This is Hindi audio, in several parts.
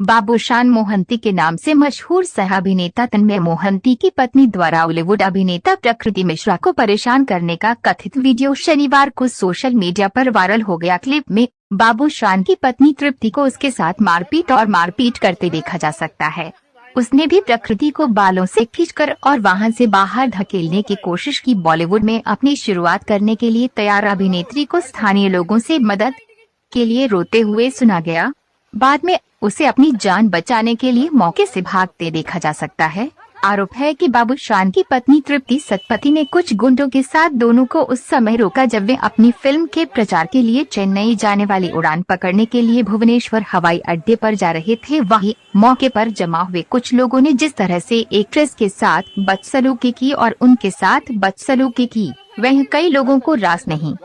बाबूशान मोहंती के नाम से मशहूर सह अभिनेता तन्मय मोहंती की पत्नी द्वारा हॉलीवुड अभिनेता प्रकृति मिश्रा को परेशान करने का कथित वीडियो शनिवार को सोशल मीडिया पर वायरल हो गया। क्लिप में बाबूशान की पत्नी तृप्ति को उसके साथ मारपीट करते देखा जा सकता है। उसने भी प्रकृति को बालों से खींचकर और वहां से बाहर धकेलने की कोशिश की। बॉलीवुड में अपनी शुरुआत करने के लिए तैयार अभिनेत्री को स्थानीय लोगों से मदद के लिए रोते हुए सुना गया। बाद में उसे अपनी जान बचाने के लिए मौके से भागते देखा जा सकता है। आरोप है कि बाबूशान की पत्नी तृप्ति सतपथी ने कुछ गुंडों के साथ दोनों को उस समय रोका जब वे अपनी फिल्म के प्रचार के लिए चेन्नई जाने वाली उड़ान पकड़ने के लिए भुवनेश्वर हवाई अड्डे पर जा रहे थे। वहीं मौके पर जमा हुए कुछ लोगों ने जिस तरह से एक्ट्रेस के साथ बदसलूकी की और उनके साथ बदसलूकी की, वह कई लोगों को रास नहीं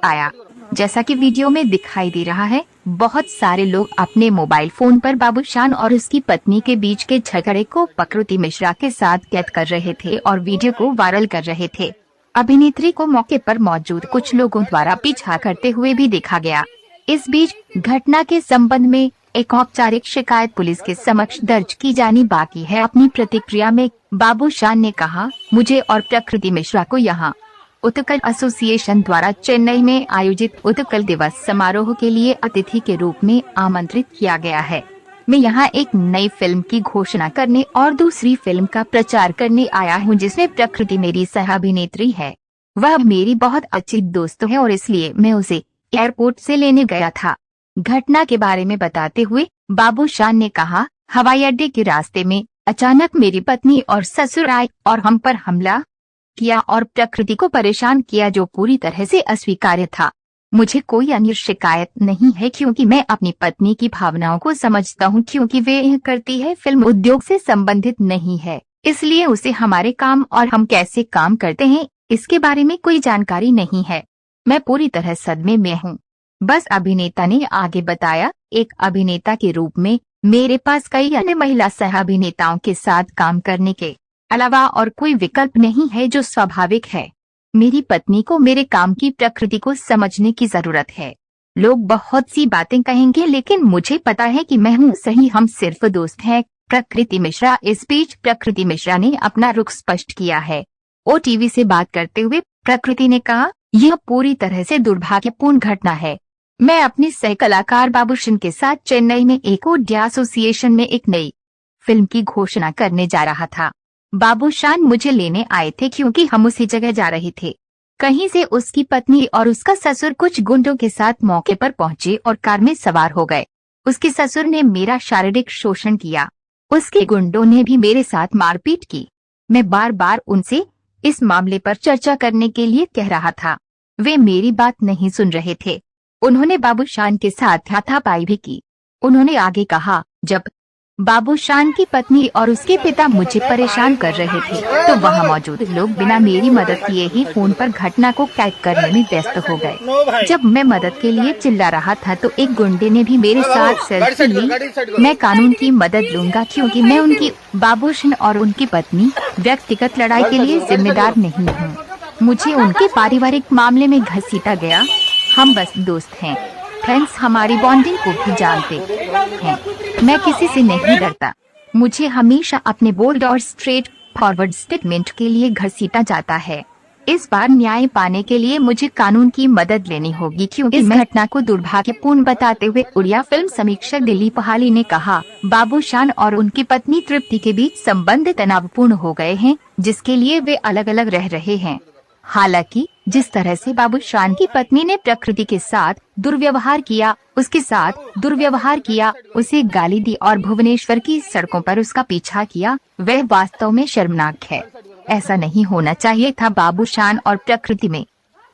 आया। जैसा कि वीडियो में दिखाई दे रहा है, बहुत सारे लोग अपने मोबाइल फोन पर बाबूशान और उसकी पत्नी के बीच के झगड़े को प्रकृति मिश्रा के साथ कैद कर रहे थे और वीडियो को वायरल कर रहे थे। अभिनेत्री को मौके पर मौजूद कुछ लोगों द्वारा पीछा करते हुए भी देखा गया। इस बीच घटना के संबंध में एक औपचारिक शिकायत पुलिस के समक्ष दर्ज की जानी बाकी है। अपनी प्रतिक्रिया में बाबूशान ने कहा, मुझे और प्रकृति मिश्रा को यहाँ उत्कल एसोसिएशन द्वारा चेन्नई में आयोजित उत्कल दिवस समारोह के लिए अतिथि के रूप में आमंत्रित किया गया है। मैं यहाँ एक नई फिल्म की घोषणा करने और दूसरी फिल्म का प्रचार करने आया हूँ जिसमें प्रकृति मेरी सह अभिनेत्री है। वह मेरी बहुत अच्छी दोस्त है और इसलिए मैं उसे एयरपोर्ट से लेने गया था। घटना के बारे में बताते हुए बाबूशान ने कहा, हवाई अड्डे के रास्ते में अचानक मेरी पत्नी और ससुर आए और हम पर हमला किया और प्रकृति को परेशान किया, जो पूरी तरह से अस्वीकार्य था। मुझे कोई अन्य शिकायत नहीं है क्योंकि मैं अपनी पत्नी की भावनाओं को समझता हूं, क्योंकि वे यह करती है फिल्म उद्योग से संबंधित नहीं है, इसलिए उसे हमारे काम और हम कैसे काम करते हैं इसके बारे में कोई जानकारी नहीं है। मैं पूरी तरह सदमे में हूँ। बस अभिनेता ने आगे बताया, एक अभिनेता के रूप में मेरे पास कई अन्य महिला सह अभिनेताओं के साथ काम करने के अलावा और कोई विकल्प नहीं है, जो स्वाभाविक है। मेरी पत्नी को मेरे काम की प्रकृति को समझने की जरूरत है। लोग बहुत सी बातें कहेंगे लेकिन मुझे पता है कि मैं हूँ सही, हम सिर्फ दोस्त हैं। प्रकृति मिश्रा। इस बीच प्रकृति मिश्रा ने अपना रुख स्पष्ट किया है। ओटीवी से बात करते हुए प्रकृति ने कहा, यह पूरी तरह से दुर्भाग्यपूर्ण घटना है। मैं अपने सह कलाकार बाबूशान के साथ चेन्नई में एक ओडिया एसोसिएशन में एक नई फिल्म की घोषणा करने जा रहा था। बाबूशान मुझे लेने आए थे क्योंकि हम उसी जगह जा रहे थे। कहीं से उसकी पत्नी और उसका ससुर कुछ गुंडों के साथ मौके पर पहुंचे और कार में सवार हो गए। उसके ससुर ने मेरा शारीरिक शोषण किया। उसके गुंडों ने भी मेरे साथ मारपीट की। मैं बार बार उनसे इस मामले पर चर्चा करने के लिए कह रहा था, वे मेरी बात नहीं सुन रहे थे। उन्होंने बाबूशान के साथ हाथापाई भी की। उन्होंने आगे कहा, जब बाबूशान की पत्नी और उसके पिता मुझे परेशान कर रहे थे तो वहां मौजूद लोग बिना मेरी मदद किए ही फोन पर घटना को कैद करने में व्यस्त हो गए। जब मैं मदद के लिए चिल्ला रहा था तो एक गुंडे ने भी मेरे साथ सेल्फी ली। मैं कानून की मदद लूंगा क्योंकि मैं उनकी बाबूशान और उनकी पत्नी व्यक्तिगत लड़ाई के लिए जिम्मेदार नहीं हूँ। मुझे उनके पारिवारिक मामले में घसीटा गया। हम बस दोस्त हैं। फ्रेंड्स हमारी बॉन्डिंग को भी जानते हैं। मैं किसी से नहीं डरता। मुझे हमेशा अपने बोल्ड और स्ट्रेट फॉरवर्ड स्टेटमेंट के लिए घसीटा जाता है। इस बार न्याय पाने के लिए मुझे कानून की मदद लेनी होगी क्योंकि इस घटना को दुर्भाग्यपूर्ण बताते हुए उड़िया फिल्म समीक्षक दिलीप हाली ने कहा, बाबूशान और उनकी पत्नी तृप्ति के बीच संबंध तनावपूर्ण हो गए हैं जिसके लिए वे अलग अलग रह रहे हैं। हालांकि जिस तरह से बाबूशान की पत्नी ने प्रकृति के साथ दुर्व्यवहार किया, उसे गाली दी और भुवनेश्वर की सड़कों पर उसका पीछा किया, वह वास्तव में शर्मनाक है। ऐसा नहीं होना चाहिए था। बाबूशान और प्रकृति में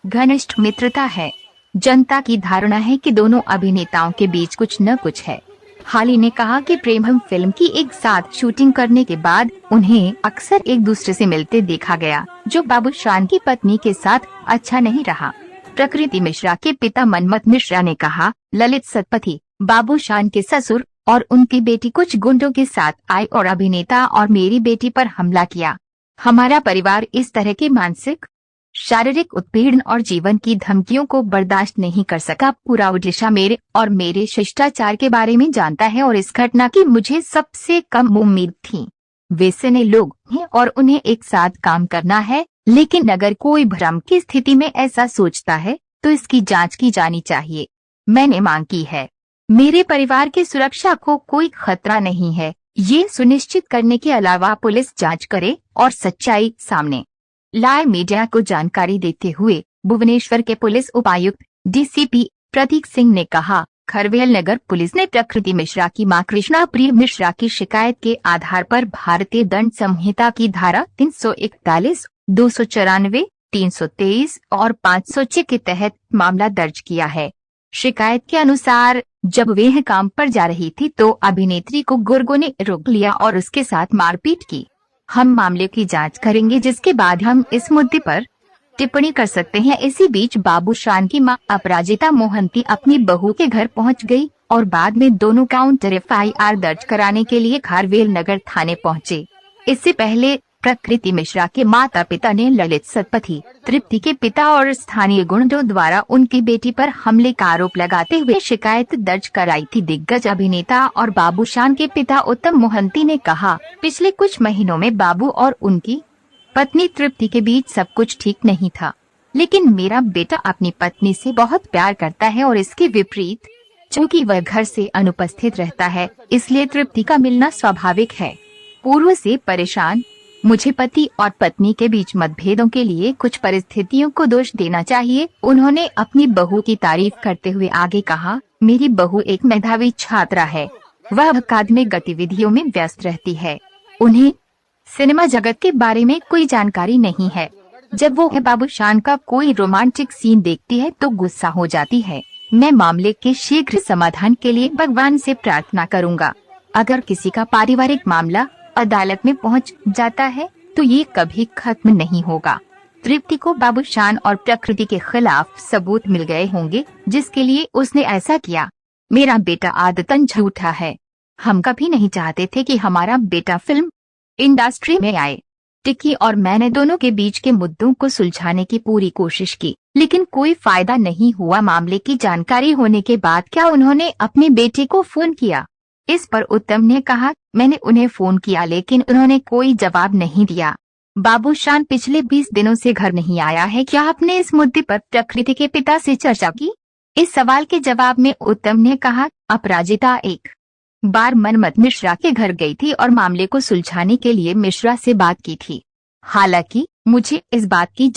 घनिष्ठ मित्रता है। जनता की धारणा है कि दोनों अभिनेताओं के बीच कुछ न कुछ है। हाली ने कहा कि प्रेमम फिल्म की एक साथ शूटिंग करने के बाद उन्हें अक्सर एक दूसरे से मिलते देखा गया, जो बाबूशान की पत्नी के साथ अच्छा नहीं रहा। प्रकृति मिश्रा के पिता मनमथ मिश्रा ने कहा, ललित सतपथी, बाबूशान के ससुर और उनकी बेटी कुछ गुंडों के साथ आए और अभिनेता और मेरी बेटी पर हमला किया। हमारा परिवार इस तरह के मानसिक शारीरिक उत्पीड़न और जीवन की धमकियों को बर्दाश्त नहीं कर सका। पूरा ओडिशा मेरे और मेरे शिष्टाचार के बारे में जानता है और इस घटना की मुझे सबसे कम उम्मीद थी। वे सिने लोग हैं और उन्हें एक साथ काम करना है, लेकिन अगर कोई भ्रम की स्थिति में ऐसा सोचता है तो इसकी जांच की जानी चाहिए। मैंने मांग की है, मेरे परिवार की सुरक्षा को कोई खतरा नहीं है, ये सुनिश्चित करने के अलावा पुलिस जांच करे और सच्चाई सामने लाए। मीडिया को जानकारी देते हुए भुवनेश्वर के पुलिस उपायुक्त डीसीपी प्रतीक सिंह ने कहा, खरवेल नगर पुलिस ने प्रकृति मिश्रा की मां कृष्णा प्रिय मिश्रा की शिकायत के आधार पर भारतीय दंड संहिता की धारा 341, 294, 323 और 506 के तहत मामला दर्ज किया है। शिकायत के अनुसार जब वह काम पर जा रही थी तो अभिनेत्री को गुर्गों ने रोक लिया और उसके साथ मारपीट की। हम मामले की जांच करेंगे, जिसके बाद हम इस मुद्दे पर टिप्पणी कर सकते हैं। इसी बीच बाबूशान की मां अपराजिता मोहंती अपनी बहू के घर पहुंच गई और बाद में दोनों काउंटर FIR दर्ज कराने के लिए खारवेल नगर थाने पहुंचे। इससे पहले प्रकृति मिश्रा के माता पिता ने ललित सतपथी, तृप्ति के पिता और स्थानीय गुंडों द्वारा उनकी बेटी पर हमले का आरोप लगाते हुए शिकायत दर्ज कराई थी। दिग्गज अभिनेता और बाबूशान के पिता उत्तम मोहंती ने कहा, पिछले कुछ महीनों में बाबू और उनकी पत्नी तृप्ति के बीच सब कुछ ठीक नहीं था, लेकिन मेरा बेटा अपनी पत्नी से बहुत प्यार करता है और इसके विपरीत चूंकि वह घर से अनुपस्थित रहता है, इसलिए तृप्ति का मिलना स्वाभाविक है। पूर्व से परेशान मुझे पति और पत्नी के बीच मतभेदों के लिए कुछ परिस्थितियों को दोष देना चाहिए। उन्होंने अपनी बहू की तारीफ करते हुए आगे कहा, मेरी बहू एक मेधावी छात्रा है, वह अकादमिक गतिविधियों में व्यस्त रहती है, उन्हें सिनेमा जगत के बारे में कोई जानकारी नहीं है। जब वो बाबूशान का कोई रोमांटिक सीन देखती है तो गुस्सा हो जाती है। मैं मामले के शीघ्र समाधान के लिए भगवान से प्रार्थना करूंगा। अगर किसी का पारिवारिक मामला अदालत में पहुंच जाता है तो ये कभी खत्म नहीं होगा। तृप्ति को बाबूशान और प्रकृति के खिलाफ सबूत मिल गए होंगे जिसके लिए उसने ऐसा किया। मेरा बेटा आदतन झूठा है। हम कभी नहीं चाहते थे कि हमारा बेटा फिल्म इंडस्ट्री में आए। टिक्की और मैंने दोनों के बीच के मुद्दों को सुलझाने की पूरी कोशिश की, लेकिन कोई फायदा नहीं हुआ। मामले की जानकारी होने के बाद क्या उन्होंने अपने बेटे को फोन किया? इस पर उत्तम ने कहा, मैंने उन्हें फोन किया लेकिन उन्होंने कोई जवाब नहीं दिया। बाबूशान पिछले 20 दिनों से घर नहीं आया है। क्या आपने इस मुद्दे पर प्रकृति के पिता से चर्चा की? इस सवाल के जवाब में उत्तम ने कहा, अपराजिता एक बार मनमत मिश्रा के घर गई थी और मामले को सुलझाने के लिए मिश्रा से बात की थी। हालांकि मुझे इस बात की